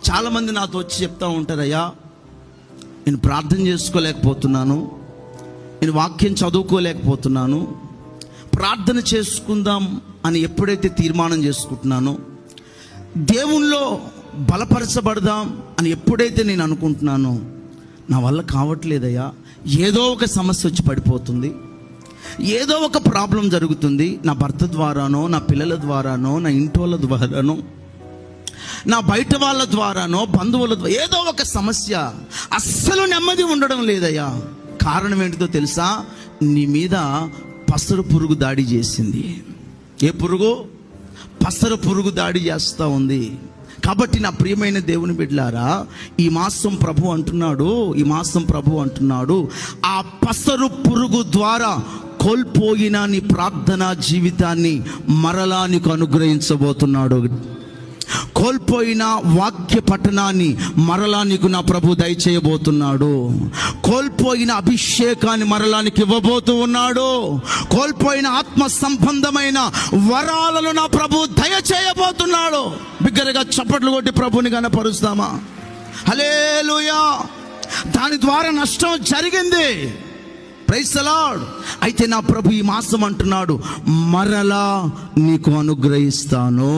చాలామంది నాతో వచ్చి చెప్తా ఉంటారయ్యా, నేను ప్రార్థన చేసుకోలేకపోతున్నాను, నేను వాక్యం చదువుకోలేకపోతున్నాను, ప్రార్థన చేసుకుందాం అని ఎప్పుడైతే తీర్మానం చేసుకుంటున్నానో, దేవునిలో బలపరచబడదాం అని ఎప్పుడైతే నేను అనుకుంటున్నానో, నా వల్ల కావట్లేదయ్యా, ఏదో ఒక సమస్య వచ్చి పడిపోతుంది, ఏదో ఒక ప్రాబ్లం జరుగుతుంది, నా భర్త ద్వారానో, నా పిల్లల ద్వారానో, నా ఇంటోళ్ళ ద్వారానో, నా బయట వాళ్ళ ద్వారానో, బంధువుల ద్వారా ఏదో ఒక సమస్య, అస్సలు నెమ్మది ఉండడం లేదయ్యా. కారణం ఏంటిదో తెలుసా? నీ మీద పసరు పురుగు దాడి చేసింది. ఏ పురుగు? పసరు పురుగు దాడి చేస్తూ ఉంది. కాబట్టి నా ప్రియమైన దేవుని బిడ్డలారా, ఈ మాసం ప్రభు అంటున్నాడు, ఆ పసరు పురుగు ద్వారా కోల్పోయిన నీ ప్రార్థనా జీవితాన్ని మరలా నీకు అనుగ్రహించబోతున్నాడు. కోల్పోయిన వాక్య పఠనాన్ని మరలా నీకు నా ప్రభు దయచేయబోతున్నాడు. కోల్పోయిన అభిషేకాన్ని మరలా నీకు ఇవ్వబోతూ ఉన్నాడు. కోల్పోయిన ఆత్మ సంబంధమైన వరాలను నా ప్రభు దయచేయబోతున్నాడు. బిగ్గరగా చప్పట్లు కొట్టి ప్రభుని కనపరుస్తామా? హల్లెలూయా. దాని ద్వారా నష్టం జరిగింది. Praise the lord. అయితే నా ప్రభు ఈ మాసం అంటున్నాడు, మరలా నీకు అనుగ్రహిస్తాను.